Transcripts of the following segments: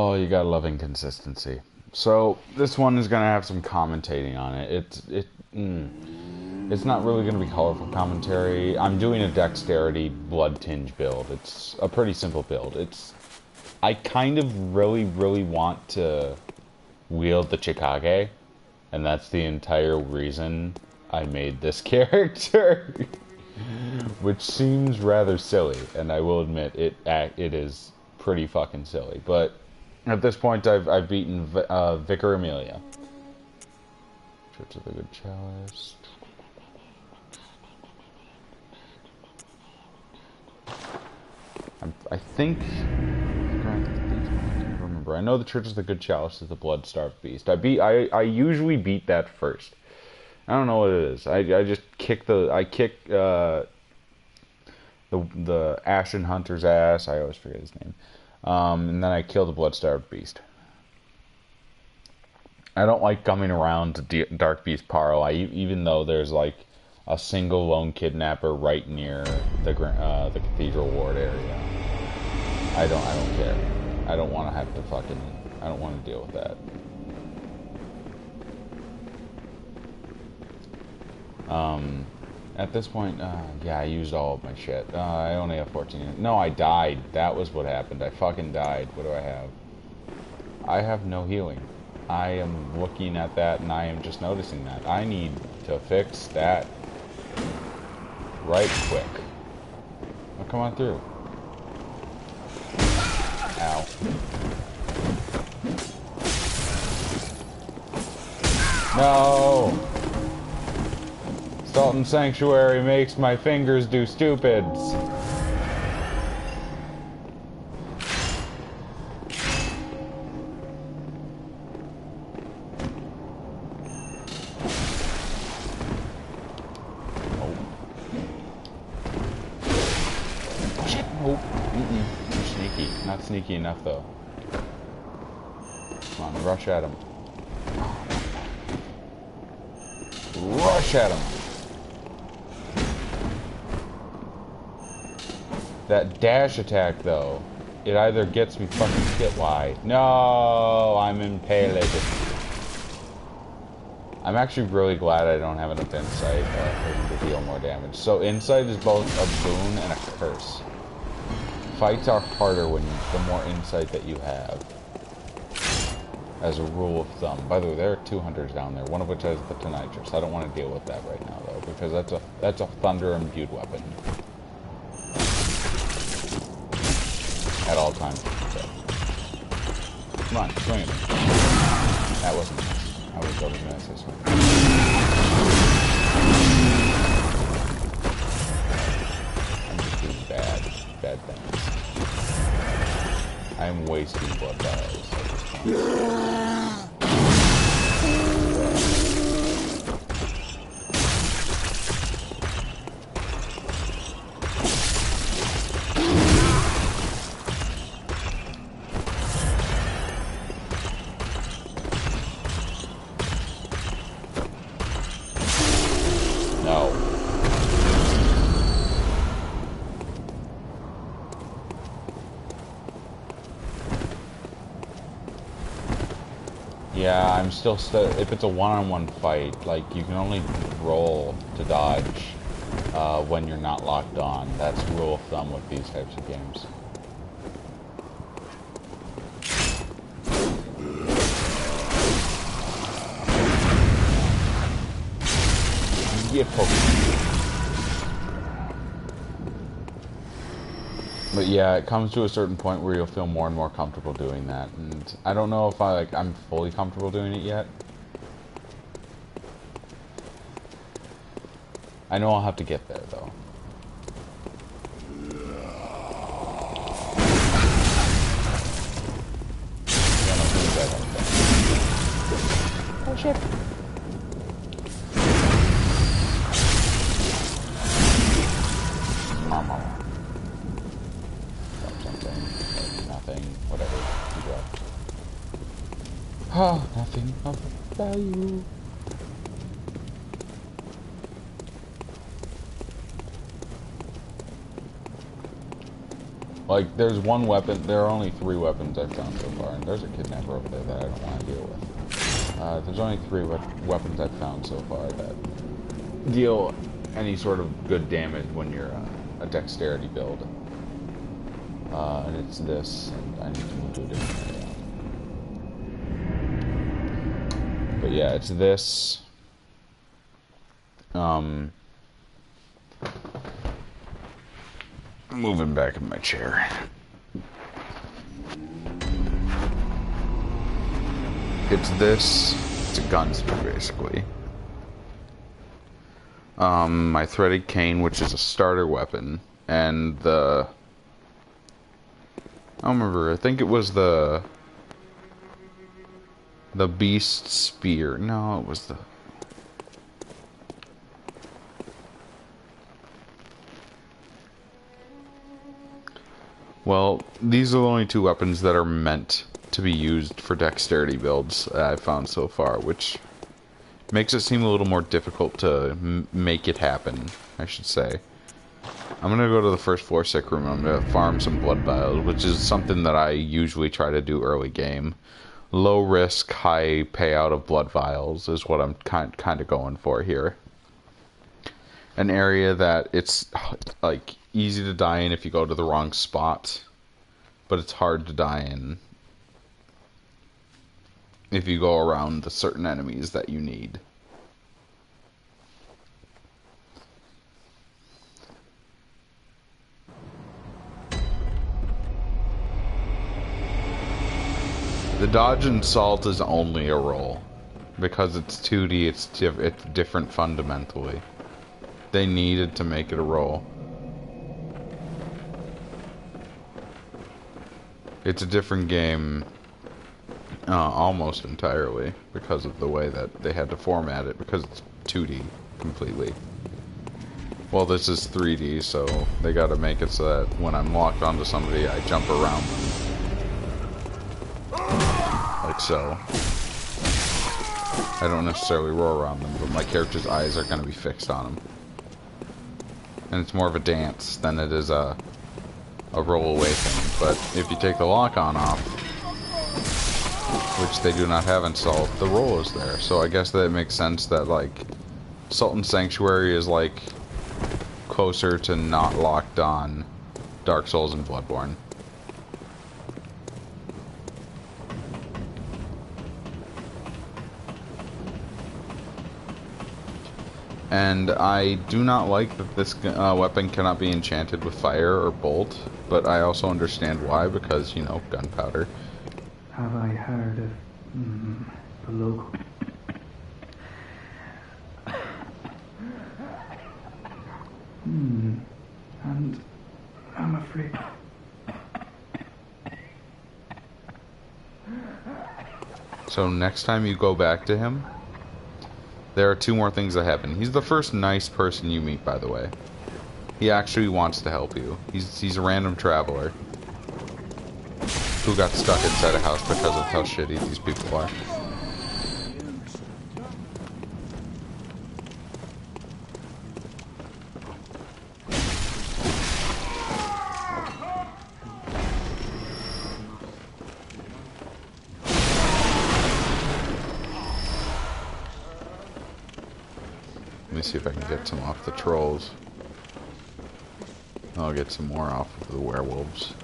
Oh, you gotta love inconsistency. So this one is gonna have some commentating on it. It's not really gonna be colorful commentary. I'm doing a dexterity blood tinge build. It's a pretty simple build. I kind of really want to wield the Chikage, and that's the entire reason I made this character. Which seems rather silly, and I will admit it is pretty fucking silly. But at this point, I've beaten Vicar Amelia. Church of the Good Chalice. I think. I can't remember. I know the Church of the Good Chalice is the Blood-Starved Beast. I usually beat that first. I don't know what it is. I just kick the Ashen Hunter's ass. I always forget his name. And then I kill the Blood-Starved Beast. I don't like coming around to Dark Beast Paro. Even though there's like a single lone kidnapper right near the Cathedral Ward area. I don't care. I don't want to have to fucking. I don't want to deal with that. At this point, yeah, I used all of my shit. I only have 14. No, I died. That was what happened. I fucking died. What do I have? I have no healing. I am looking at that and I am just noticing that. I need to fix that right quick. Oh, come on through. Ow. No! Sultan Sanctuary makes my fingers do stupids. Oh. Shit, nope. You're sneaky. Not sneaky enough, though. Come on, rush at him. Rush at him. That dash attack, though, it either gets me fucking killed. Why? No, I'm impaled. I'm actually really glad I don't have enough insight for him to deal more damage. So insight is both a boon and a curse. Fights are harder the more insight that you have. As a rule of thumb. By the way, there are 2 hunters down there, one of which has the Tonitrus. I don't want to deal with that right now, though, because that's a thunder-imbued weapon. At all times. Come on, swing at me. That wasn't nice. I was always going to say swing. I'm just doing bad things. I'm wasting blood vials at this point. Yeah, I'm still if it's a one-on-one fight, like, you can only roll to dodge when you're not locked on. That's rule of thumb with these types of games. Yeah, But yeah, it comes to a certain point where you'll feel more and more comfortable doing that, and I don't know if I'm fully comfortable doing it yet. I know I'll have to get there, though. Oh shit. Oh, nothing of value. Like, there's one weapon, there are only 3 weapons I've found so far, and there's a kidnapper over there that I don't want to deal with. There's only 3 weapons I've found so far that deal any sort of good damage when you're a dexterity build. And it's this, and I need to move to a different area. But yeah, it's this. Moving back in my chair. It's this. It's a gunsmith, basically. My threaded cane, which is a starter weapon, and the... I don't remember. I think it was the beast spear. No, it was the... Well, these are the only 2 weapons that are meant to be used for dexterity builds that I've found so far, which makes it seem a little more difficult to make it happen, I should say. I'm gonna go to the first floor sick room. I'm gonna farm some blood vials, which is something that I usually try to do early game. Low risk, high payout of blood vials is what I'm kind of going for here. An area that it's like easy to die in if you go to the wrong spot, but it's hard to die in if you go around the certain enemies that you need. The dodge and salt is only a roll. Because it's 2D, it's different fundamentally. They needed to make it a roll. It's a different game almost entirely because of the way that they had to format it, because it's 2D completely. Well, this is 3D, so they gotta make it so that when I'm locked onto somebody, I jump around them. Like so. I don't necessarily roll around them, but my character's eyes are gonna be fixed on them. And it's more of a dance than it is a roll away thing. But if you take the lock-on off, which they do not have in Salt, the roll is there. So I guess that it makes sense that, like, Salt and Sanctuary is, like, closer to not locked on Dark Souls and Bloodbourn. And I do not like that this weapon cannot be enchanted with fire or bolt, but I also understand why, because, you know, gunpowder. Have I heard of the local? And I'm afraid. So next time you go back to him, there are 2 more things that happen. He's the first nice person you meet, by the way. He actually wants to help you. He's a random traveler who got stuck inside a house because of how shitty these people are. Let me see if I can get some off the trolls. I'll get some more off of the werewolves.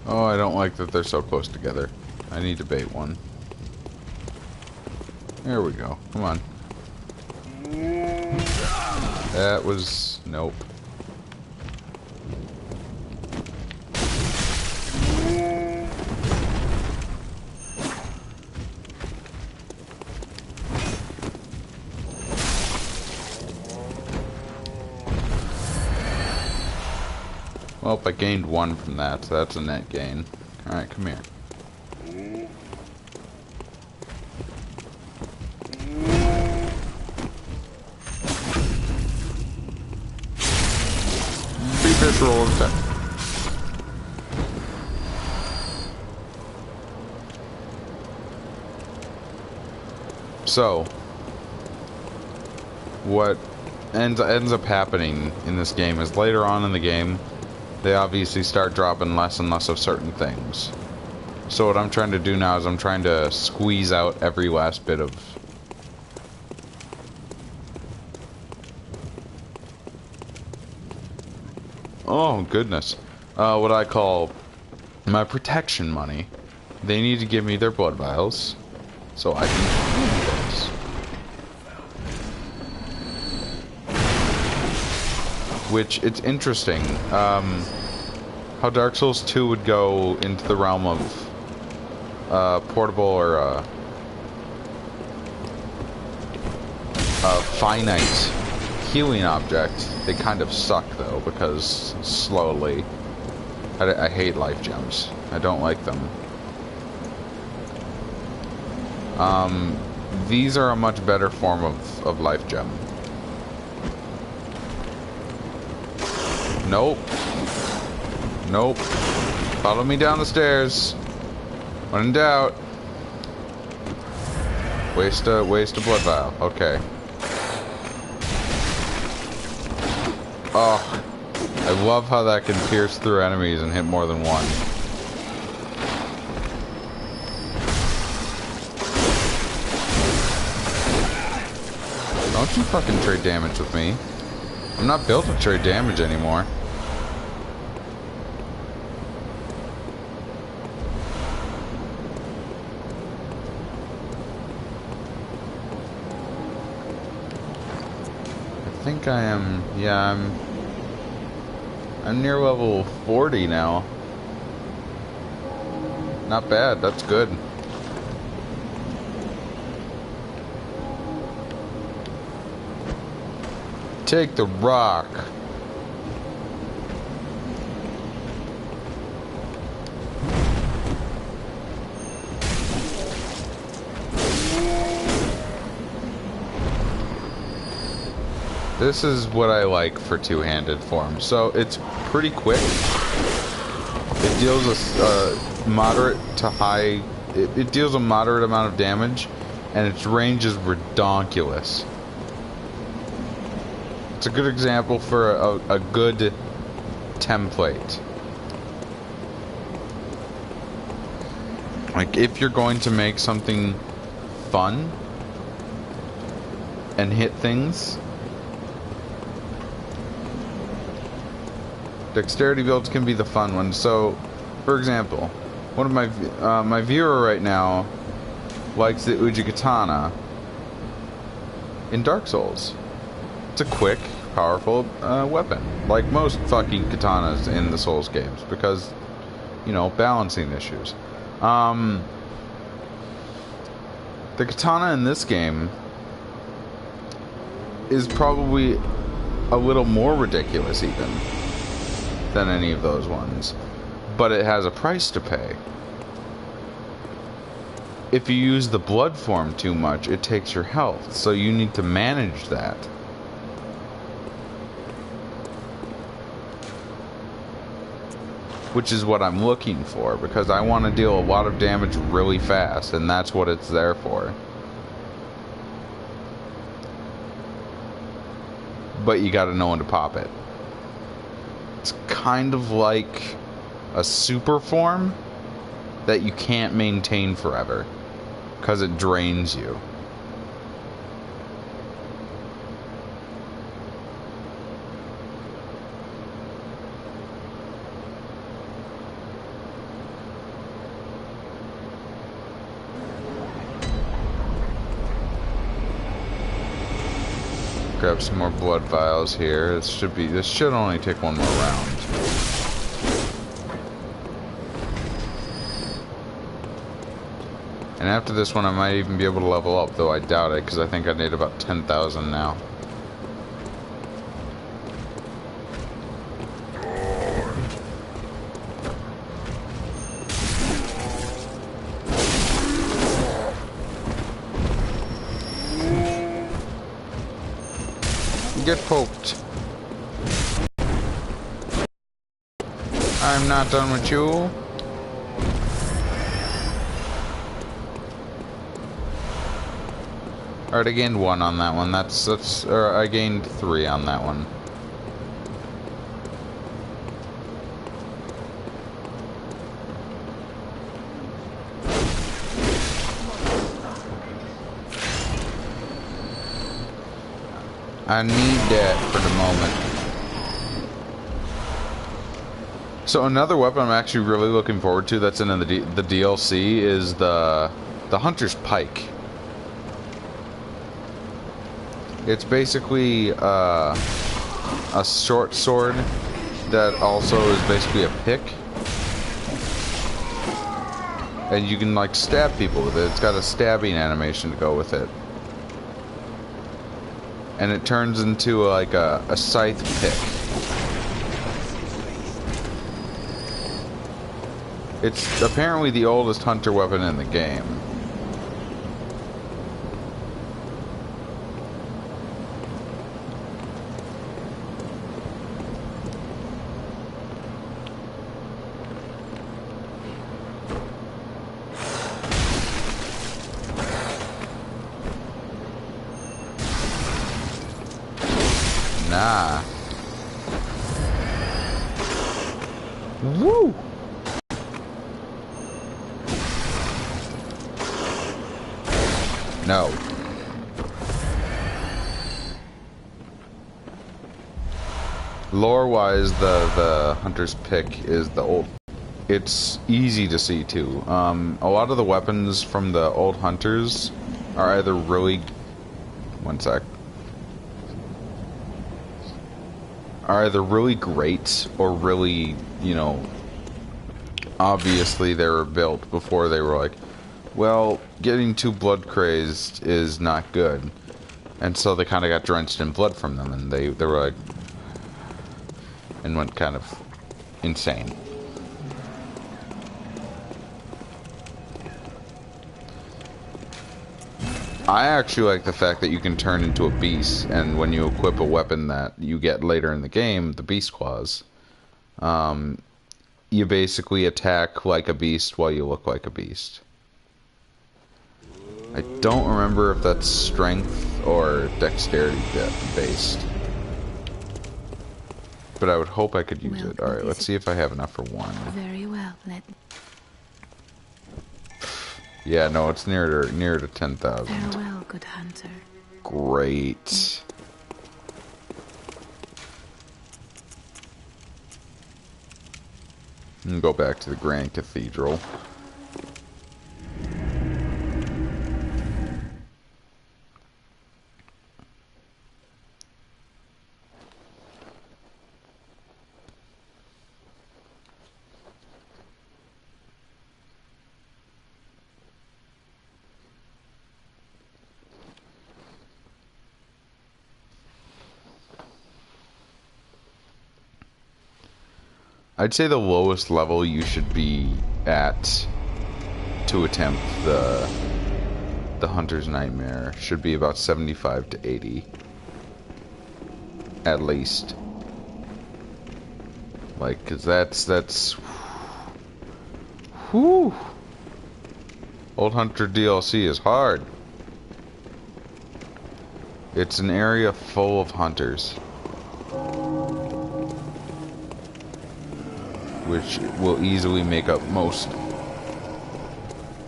Oh, I don't like that they're so close together. I need to bait one. There we go. Come on. That was... nope. Well, I gained 1 from that, so that's a net gain. Alright, come here. Be fish roll attack. So, what ends up happening in this game is later on in the game, they obviously start dropping less and less of certain things. So what I'm trying to do now is I'm trying to squeeze out every last bit of... Oh, goodness. What I call my protection money. They need to give me their blood vials so I can use those. Which, it's interesting, how Dark Souls 2 would go into the realm of portable or a finite healing object. They kind of suck though, because slowly I hate life gems. I don't like them. These are a much better form of life gem. Nope. Nope. Follow me down the stairs. When in doubt. Waste a blood vial. Okay. Oh. I love how that can pierce through enemies and hit more than one. Don't you fucking trade damage with me. I'm not built to trade damage anymore. I think I am, yeah, I'm near level 40 now. Not bad, that's good. Take the rock. This is what I like for two-handed form. So it's pretty quick. It deals a moderate to high. It deals a moderate amount of damage, and its range is redonkulous. It's a good example for a good template. Like, if you're going to make something fun and hit things, dexterity builds can be the fun one. So, for example, one of my viewer right now likes the Uji Katana in Dark Souls. It's a quick, powerful weapon, like most fucking katanas in the Souls games, because, you know, balancing issues. The katana in this game is probably a little more ridiculous even than any of those ones, but it has a price to pay. If you use the blood form too much, it takes your health, so you need to manage that. Which is what I'm looking for, because I want to deal a lot of damage really fast, and that's what it's there for. But you gotta know when to pop it. It's kind of like a super form that you can't maintain forever, because it drains you. Grab some more blood vials here. This should only take one more round. And after this one I might even be able to level up, though I doubt it, because I think I need about 10,000 now. Get poked. I'm not done with you. Alright, I gained 1 on that one. Or I gained 3 on that one. I need that for the moment. So another weapon I'm actually really looking forward to that's in the DLC is the Hunter's Pike. It's basically a short sword that also is basically a pick. And you can like stab people with it. It's got a stabbing animation to go with it. And it turns into like a scythe pick. It's apparently the oldest hunter weapon in the game. Nah. Woo! No. Lore-wise, the Hunter's Pick is the old... It's easy to see, too. A lot of the weapons from the old Hunters are either really... One sec. Are either really great or really, you know... Obviously, they were built before they were like... Well, getting too blood crazed is not good. And so they kind of got drenched in blood from them, and they were like... And went kind of insane. I actually like the fact that you can turn into a beast, and when you equip a weapon that you get later in the game, the Beast Claws, you basically attack like a beast while you look like a beast. I don't remember if that's strength or dexterity based. But I would hope I could use it. Alright, let's see if I have enough for 1. Very well, Yeah, no, it's near to 10,000. Farewell, good hunter. Great. And go back to the Grand Cathedral. I'd say the lowest level you should be at to attempt the Hunter's Nightmare should be about 75 to 80. At least. Like, cause that's whew. Old Hunter DLC is hard. It's an area full of hunters. Which will easily make up most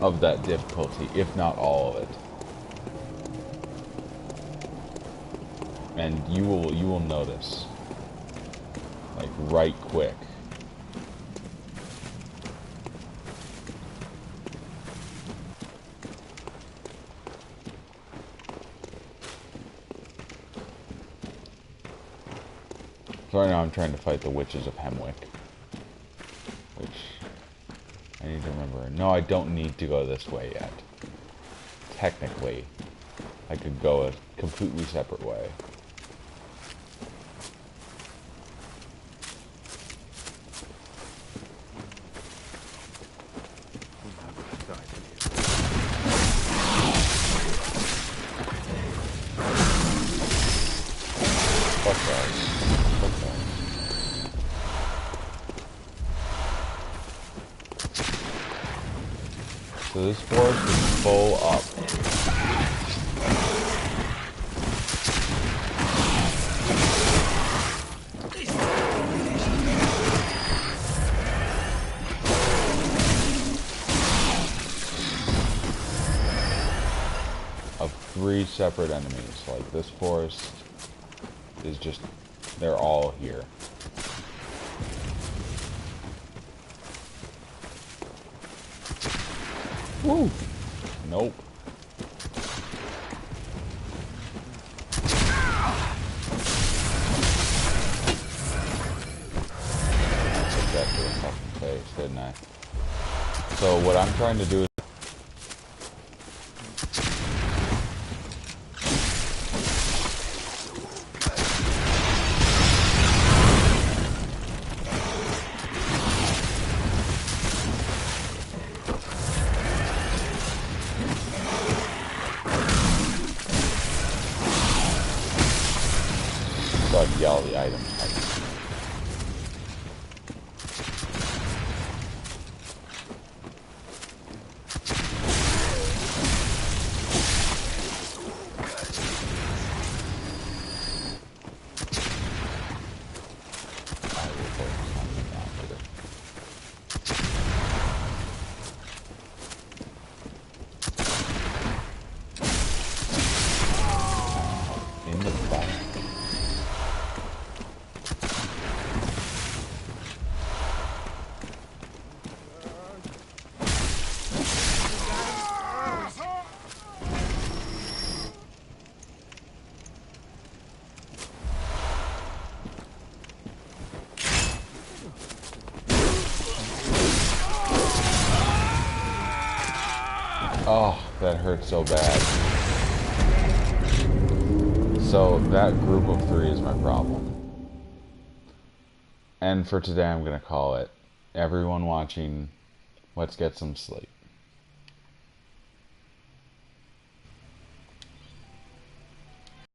of that difficulty, if not all of it. And you will notice, like, right quick. So right now I'm trying to fight the Witches of Hemwick. Which I need to remember. No, I don't need to go this way yet. Technically, I could go a completely separate way. Fuck that. Fuck that. So this forest is full up. 3 separate enemies. Like, this forest is just... they're all here. Woo! Nope. I took that to the fucking face, didn't I? So what I'm trying to do is... so I can get all the items. In the back. Oh, that hurt so bad. So that group of 3 is my problem. And for today I'm gonna call it. Everyone watching, let's get some sleep.